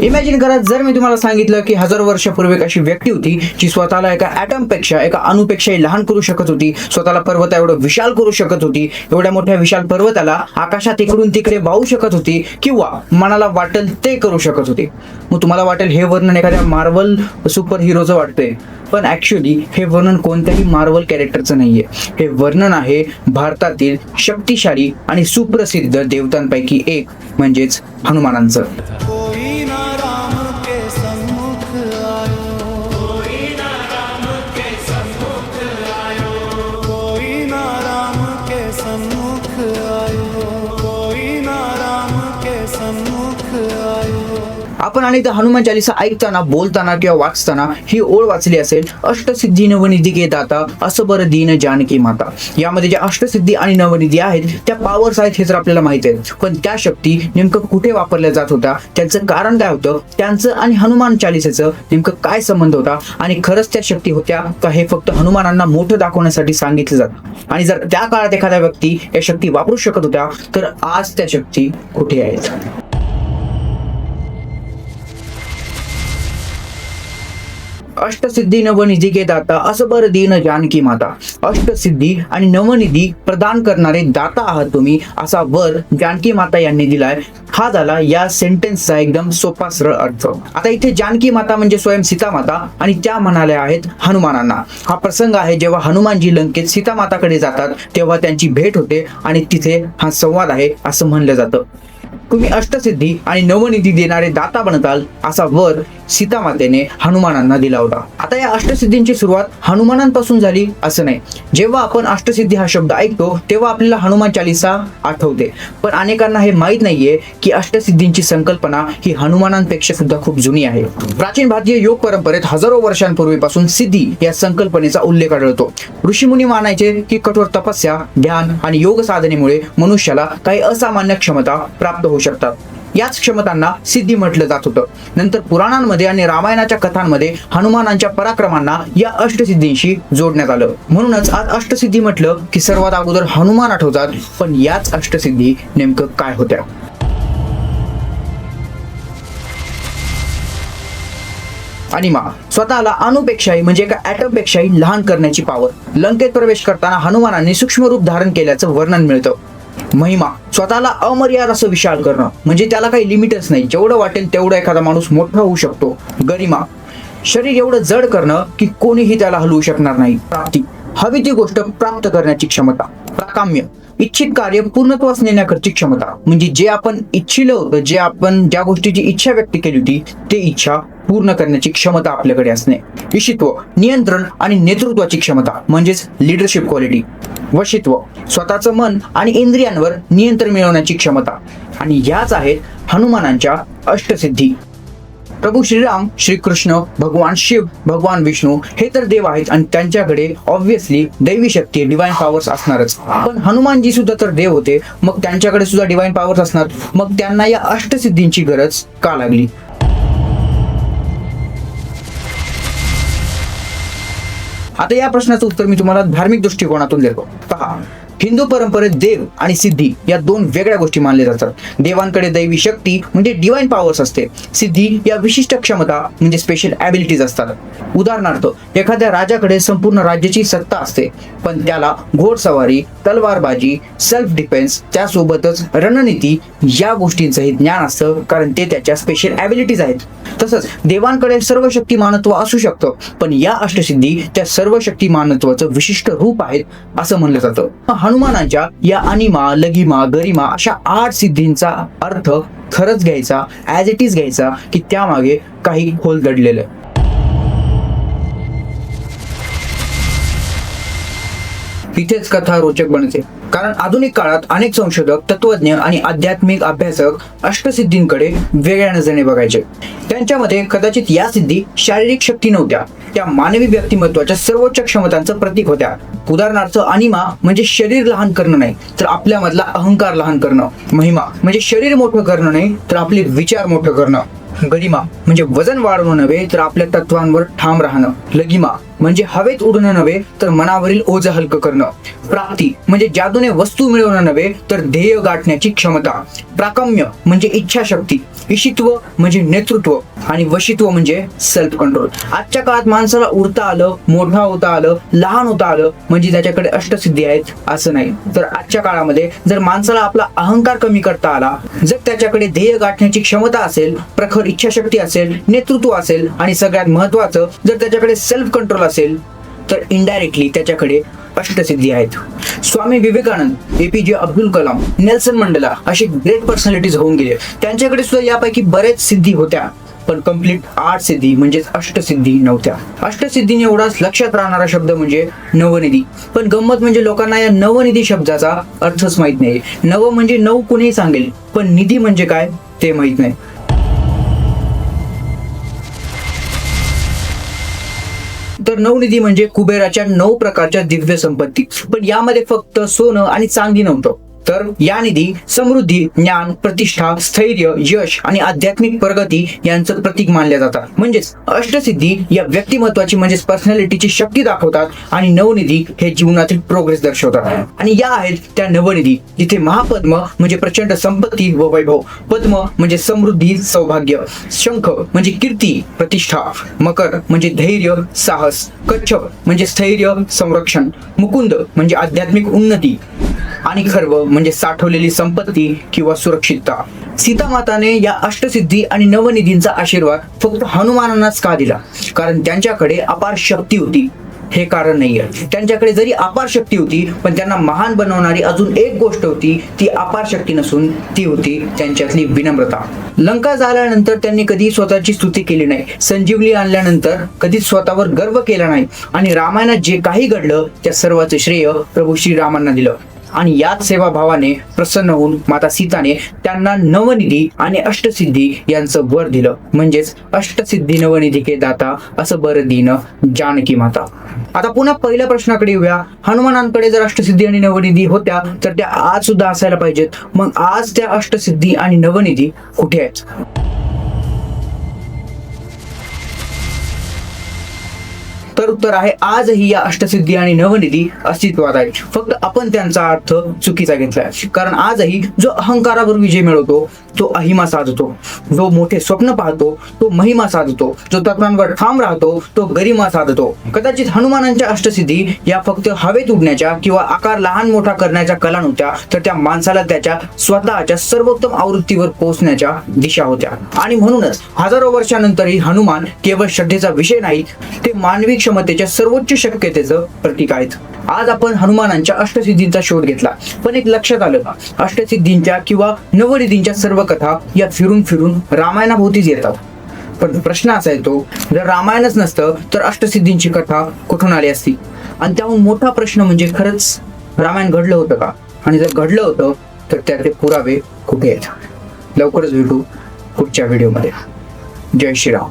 Imagine करा, जर मी तुम्हाला सांगितलं की हजारो वर्षापूर्वी एक अशी व्यक्ती होती जी स्वतःला एका ॲटमपेक्षा, एका अणुपेक्षाही लहान करू शकत होती, स्वतःला पर्वत एवढं विशाल करू शकत होती, एवढ्या मोठ्या विशाल पर्वताला आकाशात इकडून तिकडे वाहू शकत होती किंवा मनाला वाटेल ते करू शकत होती. मग तुम्हाला वाटेल हे वर्णन एखाद्या मार्वल सुपर हिरोचं वाटतंय, पण ॲक्च्युली हे वर्णन कोणत्याही मार्वल कॅरेक्टरचं नाहीये. हे वर्णन आहे भारतातील शक्तिशाली आणि सुप्रसिद्ध देवतांपैकी एक म्हणजेच हनुमानांचं. कोई ना राम के सम्मुख आयो, कोई ना राम के सम्मुख आयो, कोई ना राम के सम्मुख आयो, कोई ना राम के सम्मुख आयो. आपण अनेकदा हनुमान चालीसा ऐकताना, बोलताना किंवा वाचताना ही ओळ वाचली असेल, अष्टसिद्धी नवनिधी के दाता असबर दीन जानकी माता. यामध्ये ज्या अष्टसिद्धी आणि नवनिधी आहेत त्या पॉवर्स आहेत हे तर आपल्याला माहित आहे, पण त्या शक्ती नेमकं कुठे वापरल्या जात होत्या, त्यांचं कारण काय होतं, त्यांचं आणि हनुमान चालिसेचं नेमकं काय संबंध होता, आणि खरंच त्या शक्ती होत्या का हे फक्त हनुमानांना मोठं दाखवण्यासाठी सांगितलं जातं. आणि जर त्या काळात एखाद्या व्यक्ती या शक्ती वापरू शकत होत्या तर आज त्या शक्ती कुठे आहेत. अष्टसिद्धी नवनिधी के दाता असबर दीन जानकी माता. अष्टसिद्धी आणि नवनिधी प्रदान करणारे दाता आहात तुम्ही, असा वर जानकी माता यांनी दिलाय. हा झाला या सेंटेन्सचा एकदम सोपा सरळ अर्थ. आता इथे जानकी माता म्हणजे स्वयं सीता माता, आणि त्या म्हणाल्या आहेत हनुमानांना. हा प्रसंग आहे जेव्हा हनुमानजी लंकेत सीता माताकडे जातात तेव्हा त्यांची भेट होते आणि तिथे हा संवाद आहे असं म्हणलं जातं. तुम्ही अष्टसिद्धी आणि नवनिधी देणारे दाता बनताल असा वर सीता मातेने हनुमानांना दिला होता. आता या अष्टसिद्धींची सुरुवात हनुमानांपासून झाली असं नाही. जेव्हा आपण अष्टसिद्धी हा शब्द ऐकतो तेव्हा आपल्याला हनुमान चालीसा आठवते, पण अनेकांना हे माहीत नाहीये की अष्टसिद्धींची संकल्पना ही हनुमानांपेक्षा सुद्धा खूप जुनी आहे. प्राचीन भारतीय योग परंपरेत हजारो वर्षांपूर्वीपासून सिद्धी या संकल्पनेचा उल्लेख आढळतो. ऋषीमुनी मानायचे की कठोर तपस्या, ध्यान आणि योग साधनेमुळे मनुष्याला काही असामान्य क्षमता प्राप्त होऊ शकतात. याच क्षमतांना सिद्धी म्हटलं जात होतं. नंतर पुराणांमध्ये आणि रामायणाच्या कथांमध्ये हनुमानांच्या पराक्रमांना या अष्टसिद्धींशी जोडण्यात आलं. म्हणूनच आज अष्टसिद्धी म्हटलं की सर्वात अगोदर हनुमान आठवतात. पण याच अष्टसिद्धी नेमकं काय होत्या? अनिमा, स्वतःला अणुपेक्षाही म्हणजे एका ॲटमपेक्षाही लहान करण्याची पॉवर. लंकेत प्रवेश करताना हनुमानांनी सूक्ष्म रूप धारण केल्याचं वर्णन मिळतं. महिमा, स्वतःला अमर्याद असं विशाल करणं, म्हणजे त्याला काही लिमिटच नाही, जेवढं वाटेल तेवढं एखादा माणूस मोठा होऊ शकतो. गरिमा, शरीर एवढं जड करणं की कोणीही त्याला हलवू शकणार नाही. प्राप्ती, हवी ती गोष्ट प्राप्त करण्याची क्षमता. प्राकाम्य, इच्छित कार्य पूर्णत्वास नेण्याकरची क्षमता, म्हणजे जे आपण इच्छिलं होतं, ज्या गोष्टीची इच्छा व्यक्त केली होती ते इच्छा पूर्ण करण्याची क्षमता आपल्याकडे असणे. ईशित्व, नियंत्रण आणि नेतृत्वाची क्षमता म्हणजेच लिडरशिप क्वालिटी. वशित्व, स्वतःचं मन आणि इंद्रियांवर नियंत्रण मिळवण्याची क्षमता. आणि ह्याच आहेत हनुमानांच्या अष्टसिद्धी. प्रभू श्रीराम, श्रीकृष्ण, भगवान शिव, भगवान विष्णू हे तर देव आहेत आणि त्यांच्याकडे ऑब्व्हियसली दैवी शक्ती, डिवाइन पॉवर्स असणारच. पण हनुमानजी सुद्धा तर देव होते, मग त्यांच्याकडे सुद्धा डिवाइन पॉवर्स असणार. मग त्यांना या अष्टसिद्धींची गरज का लागली? आता या प्रश्नाचं उत्तर मी तुम्हाला धार्मिक दृष्टिकोनातून देतो. पहा, हिंदू परंपरेत देव आणि सिद्धी या दोन वेगळ्या गोष्टी मानल्या जातात. देवांकडे दैवी शक्ती म्हणजे डिवाइन पॉवर्स असते. सिद्धी या विशिष्ट क्षमता म्हणजे स्पेशल ॲबिलिटीज असतात. उदाहरणार्थ, एखाद्या राजाकडे संपूर्ण राज्याची सत्ता असते, पण त्याला घोडसवारी, तलवारबाजी, सेल्फ डिफेन्स, त्यासोबतच रणनीती या गोष्टींचंही ज्ञान असतं, कारण ते त्याच्या स्पेशल ॲबिलिटीज आहेत. तसंच देवांकडे सर्व शक्तिमानत्व असू शकतं, पण या अष्टसिद्धी त्या सर्व शक्तिमानत्वाचं विशिष्ट रूप आहेत असं म्हणलं जातं. हनुमानांच्या या अनिमा, लघिमा, गरिमा अशा 8 सिद्धींचा अर्थ खरंच घ्यायचा, ॲज इट इज घ्यायचा की त्यामागे काही खोल दडलेलं. इथेच कथा रोचक बनते, कारण आधुनिक काळात अनेक संशोधक, तत्वज्ञ आणि आध्यात्मिक अभ्यासक अष्टसिद्धींकडे वेगळ्या नजरेने बघायचे. त्यांच्या मते कदाचित या सिद्धी शारीरिक शक्ती नव्हत्या, त्या मानवी व्यक्तिमत्वाच्या सर्वोच्च क्षमतांचं प्रतीक होत्या. उदाहरणार्थ, अनिमा म्हणजे शरीर लहान करणं नाही, तर आपल्यामधला अहंकार लहान करणं. महिमा म्हणजे शरीर मोठं करणं नाही, तर आपले विचार मोठं करणं. गरिमा म्हणजे वजन वाढवणं नव्हे, तर आपल्या तत्वांवर ठाम राहणं. लघिमा म्हणजे हवेत उडणं नव्हे तर मनावरील ओझं हलकं करणं. प्राप्ती म्हणजे जादूने वस्तू मिळवणं नव्हे तर ध्येय गाठण्याची क्षमता. प्राकम्य म्हणजे इच्छाशक्ती. ईशित्व म्हणजे नेतृत्व. आणि वशित्व म्हणजे सेल्फ कंट्रोल. आजच्या काळात माणसाला उडता आलं, मोठा होता आलं, लहान होता आलं म्हणजे त्याच्याकडे अष्टसिद्धी आहेत असं नाही. तर आजच्या काळामध्ये जर माणसाला आपला अहंकार कमी करता आला, जर त्याच्याकडे ध्येय गाठण्याची क्षमता असेल, प्रखर इच्छाशक्ती असेल, नेतृत्व असेल आणि सगळ्यात महत्वाचं जर त्याच्याकडे सेल्फ कंट्रोल असेल तर इनडायरेक्टली त्याच्याकडे अष्टसिद्धी आहेत. स्वामी विवेकानंद, APJ अब्दुल कलाम, नेल्सन मंडेला असे ग्रेट पर्सनॅलिटीज होऊन गेले. त्यांच्याकडे सुद्धा यापैकी बरेच सिद्धी होत्या पण कम्प्लीट 8 सिद्धी म्हणजेच अष्टसिद्धी नव्हत्या. अष्टसिद्धीने एवढाच लक्षात राहणारा शब्द म्हणजे नवनिधी. पण गंमत म्हणजे लोकांना या नवनिधी शब्दाचा अर्थच माहित नाही. नव म्हणजे 9 कुणीही सांगेल पण निधी म्हणजे काय ते माहित नाही. तर नवनिधी म्हणजे कुबेराच्या 9 प्रकारच्या दिव्य संपत्ती. पण यामध्ये फक्त सोनं आणि चांदी नव्हतं. तर या निधी समृद्धी, ज्ञान, प्रतिष्ठा, स्थैर्य, यश आणि आध्यात्मिक प्रगती यांचं प्रतीक मानल्या जातात. म्हणजेच अष्टसिद्धी या व्यक्तिमत्वाची म्हणजेच पर्सनॅलिटीची शक्ती दाखवतात आणि नवनिधी हे जीवनातील प्रोग्रेस दर्शवतात. आणि या आहेत त्या नवनिधी जिथे महापद्म म्हणजे प्रचंड संपत्ती व वैभव, पद्म म्हणजे समृद्धी, सौभाग्य, शंख म्हणजे कीर्ती, प्रतिष्ठा, मकर म्हणजे धैर्य, साहस, कच्छप म्हणजे स्थैर्य, संरक्षण, मुकुंद म्हणजे आध्यात्मिक उन्नती आणि खर्व म्हणजे साठवलेली संपत्ती किंवा सुरक्षितता. सीता माताने या अष्टसिद्धी आणि नवनिधींचा आशीर्वाद फक्त हनुमानांनाच का दिला? कारण त्यांच्याकडे अपार शक्ती होती. हे कारण नाहीये. त्यांच्याकडे जरी अपार शक्ती होती पण त्यांना महान बनवणारी अजून एक गोष्ट होती. ती अपार शक्ती नसून ती होती त्यांच्यातली विनम्रता. लंका झाल्यानंतर त्यांनी कधी स्वतःची स्तुती केली नाही. संजीवनी आणल्यानंतर कधीच स्वतःवर गर्व केला नाही. आणि रामायणात जे काही घडलं त्या सर्वाचे श्रेय प्रभू श्रीरामांना दिलं. आणि याच सेवाभावाने प्रसन्न होऊन माता सीताने त्यांना नवनिधी आणि अष्टसिद्धी यांचं वर दिलं. म्हणजेच अष्टसिद्धी नवनिधी के दाता असं बरं दिन जानकी माता. आता पुन्हा पहिल्या प्रश्नाकडे येऊया. हनुमानांकडे जर अष्टसिद्धी आणि नवनिधी होत्या तर त्या आज सुद्धा असायला पाहिजेत. मग आज त्या अष्टसिद्धी आणि नवनिधी कुठे आहेत? तर उत्तर आहे आजही या अष्टसिद्धी आणि नवनिधी अस्तित्वात आहेत. फक्त आपण त्यांचा अर्थ चुकीचा घेतलाय. कारण आजही जो अहंकारावर विजय मिळवतो तो अहिमा साधतो. जो मोठे स्वप्न पाहतो तो महिमा साधतो. जो तत्वांवर ठाम राहतो तो गरिमा साधतो. कदाचित हनुमानांच्या अष्टसिद्धी या फक्त हवेत उडण्याच्या किंवा आकार लहान मोठा करण्याच्या कला नव्हत्या, तर त्या माणसाला त्याच्या स्वतःच्या सर्वोत्तम आवृत्तीवर पोहोचण्याच्या दिशा होत्या. आणि म्हणूनच हजारो वर्षानंतरही हनुमान केवळ श्रद्धेचा विषय नाहीत, ते मानवी क्षमतेच्या सर्वोच्च शक्यतेचं प्रतीक आहेत. आज आपण हनुमानांच्या अष्टसिद्धींचा शोध घेतला पण एक लक्षात आलं, अष्टसिद्धींच्या किंवा नवनिधींच्या सर्व कथा या फिरून फिरून रामायणाभोवतीच येतात. पण प्रश्न असा येतो, जर रामायणच नसतं तर अष्टसिद्धींची कथा कुठून आली असती? आणि त्याहून मोठा प्रश्न म्हणजे खरंच रामायण घडलं होतं का? आणि जर घडलं होतं तर त्याचे पुरावे कुठे आहेत? लवकरच भेटू पुढच्या व्हिडिओमध्ये. जय श्रीराम.